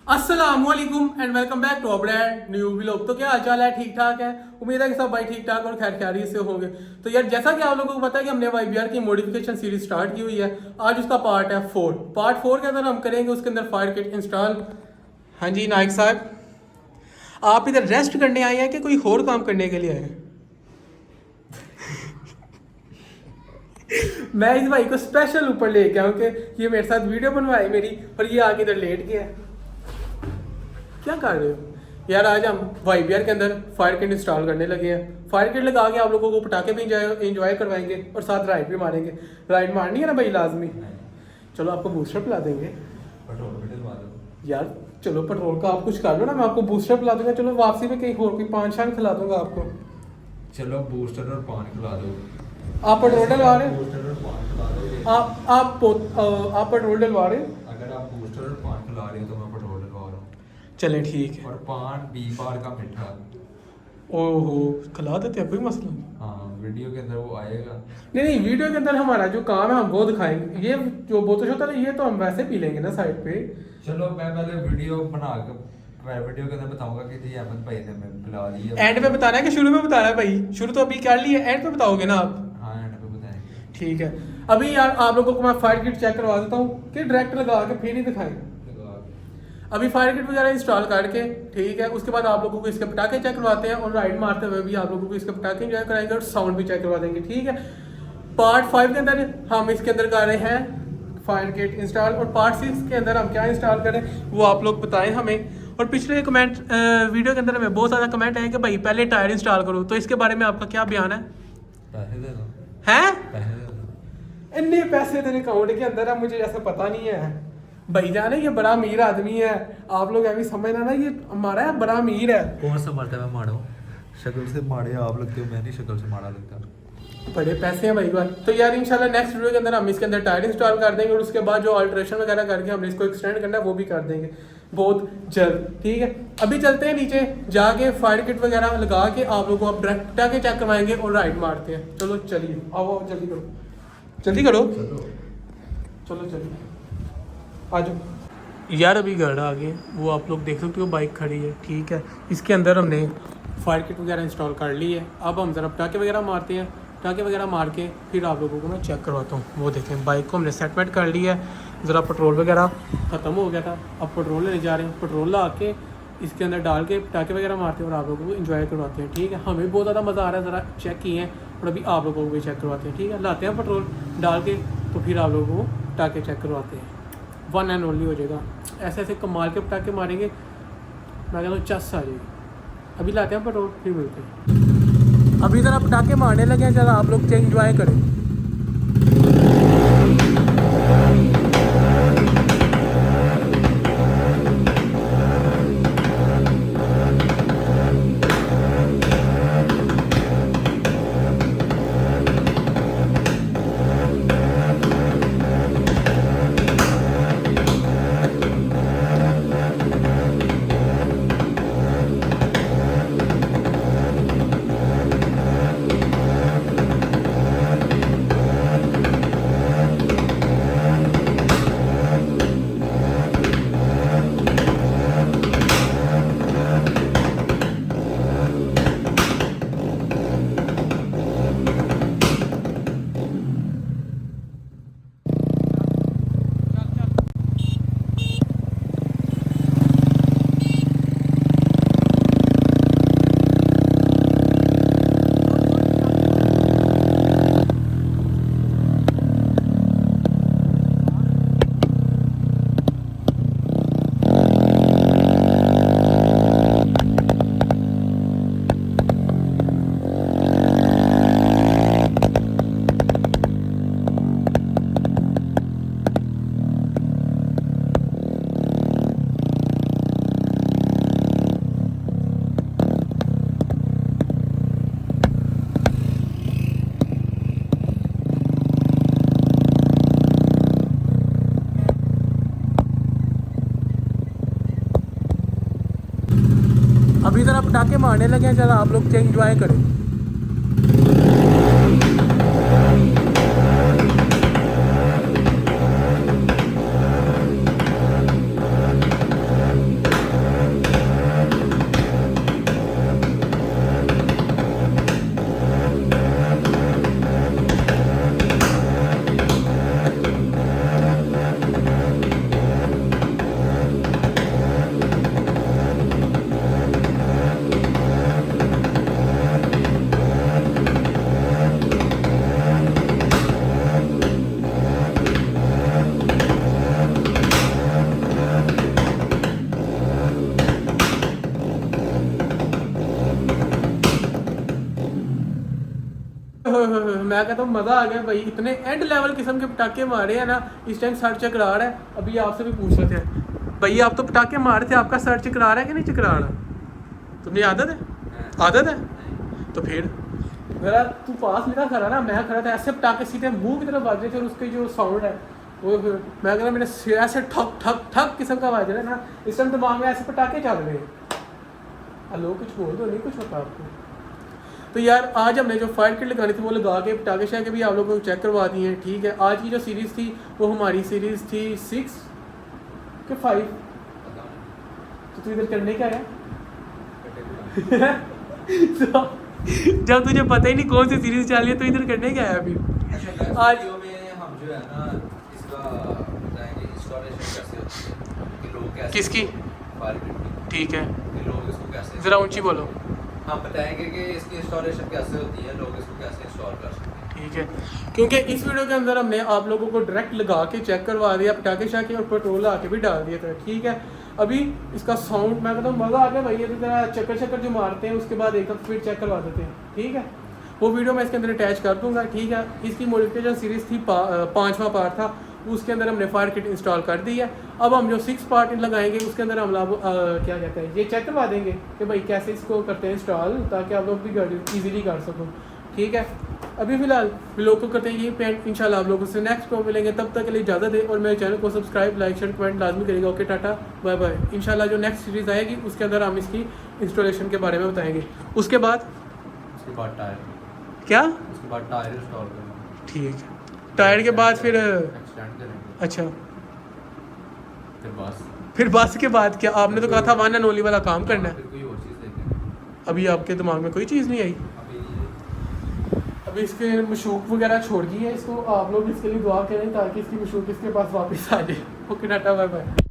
अस्सलामुअलैकुम and welcome back to brand new vlog. तो क्या हालचाल है? ठीक ठाक है। उम्मीद है कि सब भाई ठीक ठाक और खैर खैरियत से होंगे। तो यार जैसा कि आप लोगों को पता है कि हमने YBR की मॉडिफिकेशन सीरीज स्टार्ट की हुई है। आज उसका पार्ट है 4। पार्ट 4 के अंदर हम करेंगे उसके अंदर फायर किट इंस्टॉल। हाँ जी नाइक साहब, आप इधर रेस्ट करने आए हैं कि कोई और काम करने के लिए आए हैं? मैं इस भाई को स्पेशल ऊपर लेके आऊँ कि ये मेरे साथ वीडियो बनवाए मेरी, और ये आके इधर लेट गया है। क्या कर रहे हो यार? आज हम YBR के अंदर फायर किट इंस्टॉल करने लगे हैं। फायर किट लगा के आप लोगों को पटाखे भी इंजॉय करवाएंगे और साथ राइड भी मारेंगे। राइड मारनी है ना भाई लाजमी? चलो आपको बूस्टर पिला देंगे। पेट्रोल भी डलवा दो यार चलो पेट्रोल का आप कुछ कर लो ना, मैं आपको बूस्टर पिला दूंगा। चलो वापसी में कहीं और कोई पान शान खिला दूंगा आपको। चलो बूस्टर और पान खिला दो। आप पेट्रोल डलवा रहे हैं? बूस्टर और पान खिला दो। आप पेट्रोल डलवा रहे हैं? अगर आप बूस्टर और पान खिला रहे हो तो मैं पेट्रोल डलवा रहा हूँ। चलें ठीक है। और पान 20 बार का मीठा। ओहो खिला देते हैं, कोई मसला नहीं। हाँ वीडियो के अंदर वो आएगा। नहीं नहीं, वीडियो के अंदर हमारा जो काम है हम वो दिखाएंगे। ये जो बोतल होता है ये तो हम वैसे पी लेंगे ना साइड पे। चलो मैं पहले वीडियो बना के वीडियो के अंदर बताऊंगा कि जी अहमद भाई ने मैं पिला दी है। एंड पे बताना है कि शुरू में बताना है भाई? शुरू तो अभी कर लिया, एंड पे बताओगे ना आप? हाँ एंड पे बताएंगे। ठीक है। अभी यार आप लोगों को मैं फायर किट चेक करवा देता हूँ कि डायरेक्ट लगा के फिर ही दिखाएंगे। अभी फायर किट वगैरह इंस्टॉल करके ठीक है, उसके बाद आप लोगों को इसके पटाखे चेक करवाते हैं और राइड मारते हुए भी आप लोगों को इसके पटाखे इंजॉय कराएंगे और साउंड भी चेक करवा देंगे। ठीक है। पार्ट 5 के अंदर हम इसके अंदर कर रहे हैं फायर किट इंस्टॉल, और पार्ट 6 के अंदर हम क्या इंस्टॉल करें वो आप लोग बताएं हमें। और पिछले कमेंट वीडियो के अंदर हमें बहुत ज़्यादा कमेंट है कि भाई पहले टायर इंस्टॉल करो, तो इसके बारे में आपका क्या बयान है? पैसे दे दो। हैं? पैसे दे दो। इतने पैसे तेरे अकाउंट के अंदर है, मुझे ऐसा पता नहीं है भाई जान है। ये बड़ा अमीर आदमी है, आप लोग अभी समझना ना, ये हमारा है बड़ा अमीर है। कौन सा मरता है मैं माड़ा हूँ? शक्ल से माड़े आप लगते हो, मैं नहीं शक्ल से माड़ा लगता। बड़े पैसे हैं भाई बात। तो यार इंशाल्लाह नेक्स्ट वीडियो के अंदर हम इसके अंदर टायर इंस्टॉल कर देंगे और उसके बाद जो अल्ट्रेशन वगैरह करके हमने इसको एक्सटेंड करना है वो भी कर देंगे बहुत जल्द। ठीक है। अभी चलते हैं नीचे जाके फायर किट वगैरह लगा के आप लोगों को अब डायरेक्ट के चेक करवाएंगे और राइड मारते हैं। चलो चलिए, आओ जल्दी करो, जल्दी करो, चलो चलिए आ जाओ। यार अभी घर आ गए, वो आप लोग देख सकते हो बाइक खड़ी है। ठीक है। इसके अंदर हमने फायर किट वगैरह इंस्टॉल कर ली है। अब हम ज़रा पटाखे वगैरह मारते हैं। पटाखे वगैरह मार के फिर आप लोगों को मैं चेक करवाता हूँ। वो देखें बाइक को हमने सेटमेंट कर लिया है। ज़रा पेट्रोल वगैरह ख़त्म हो गया था, अब पेट्रोल लेने जा रहे हैं। पेट्रोल ला के इसके अंदर डाल के पटाखे वगैरह मारते हैं और आप लोगों को इन्जॉय करवाते हैं। ठीक है। हमें बहुत ज़्यादा मज़ा आ रहा है, ज़रा चेक किए हैं और अभी आप लोगों को भी चेक करवाते हैं। ठीक है। लाते हैं पेट्रोल डाल के तो फिर आप लोगों को पटाखे चेक करवाते हैं। 1 एंड ओनली हो जाएगा। ऐसे ऐसे कमाल के पटाखे मारेंगे, मैं कहता हूँ चस आ जाएगी। अभी लाते हैं पेट्रोल फिर मिलते हैं। अभी ज़रा पटाखे मारने लगे हैं, ज़रा आप लोग एंजॉय करें। अभी ज़रा पटाखे मारने लगे हैं, ज़रा आप लोग एंजॉय करें। मैं कहता हूँ मज़ा आ गया भाई, इतने एंड लेवल किस्म के पटाखे मारे हैं ना। इस टाइम सर चकरा रहा है। अभी आपसे भी पूछ रहे थे भैया, आप तो पटाखे मारे थे, आपका सर चकरा रहा है कि नहीं चकरा रहा? तुम्हें आदत है? आदत है तो फिर मेरा तू पास मेरा खड़ा ना, मैं खड़ा था ऐसे, पटाखे सीधे मुंह की तरफ बाज रहे थे और उसके जो साउंड है वो मैं कहता मेरे सिर ऐसे ठक ठक ठक किस्म का बाज रहा है ना। इस टाइम दिमाग में ऐसे पटाखे चल रहे हैं। हेलो कुछ बोल दो, नहीं कुछ होता आपको? तो यार आज हमने जो फायर किट लगानी थी वो लगा के पटाखे शाखे भी आप लोगों को चेक करवा दिए हैं, ठीक है। आज की जो सीरीज़ थी वो हमारी सीरीज़ थी 6 के 5। तो तू इधर करने क्या है? तो जब तुझे पता ही नहीं कौन सी सीरीज़ चल रही है तो इधर करने क्या है अभी? आज वीडियो में हम जो है ना इसका बताएंगे इंस्टॉलेशन कैसे होती है कि लोग कैसे किसकी? फायर किट की, ठीक है, कि लोग इसको कैसे ज़रा ऊंची बोलो। हम बताएंगे कि इसकी इंस्टॉलेशन कैसे होती है, लोग इसको कैसे इंस्टॉल कर सकते हैं। ठीक है, क्योंकि इस वीडियो के अंदर हमने आप लोगों को डायरेक्ट लगा के चेक करवा दिया, पटाखे शाखे और पेट्रोल आके भी डाल दिया था, ठीक है। अभी इसका साउंड मैं कहता हूँ मज़ा आ गया भाई, ये तो जरा चक्कर चक्कर जो मारते हैं उसके बाद एक फिर चेक करवा देते हैं, ठीक है। वो वीडियो मैं इसके अंदर अटैच कर दूंगा, ठीक है। इसकी मॉडिफिकेशन सीरीज़ थी 5वां पार्ट था, उसके अंदर हमने फायर किट इंस्टॉल कर दी है। अब हम जो 6 पार्ट लगाएंगे उसके अंदर हम लोग क्या कहते हैं ये चेक करवा देंगे कि भाई कैसे इसको करते हैं इंस्टॉल, ताकि आप लोग भी ईजिली कर सको, ठीक है। अभी फ़िलहाल लोग को करते हैं ये पेंट, इंशाल्लाह आप लोगों से नेक्स्ट को मिलेंगे। तब तक के लिए इजाज़त है और मेरे चैनल को सब्सक्राइब, लाइक, शेयर, कमेंट लाजमी करिएगा। Okay, tata, bye bye. इंशाल्लाह जो नेक्स्ट सीरीज़ आएगी उसके अंदर हम इसकी इंस्टॉलेशन के बारे में बताएंगे। उसके बाद टायर क्या? उसके बाद टायर इंस्टॉल करेंगे, ठीक है, टायर के बाद फिर एक्सटेंड करेंगे, अच्छा, फिर बस के बाद क्या? आपने तो कहा था 1 एंड ओनली वाला काम करना है। फिर कोई और चीज़ देखेंगे। अभी आपके दिमाग में कोई चीज़ नहीं आई? अभी इसके मशूक वगैरह छोड़ दी है, इसको आप लोग इसके लिए दुआ करें ताकि इसकी मशूक इसके पास वापस आ जाए। Okay, tata, bye bye.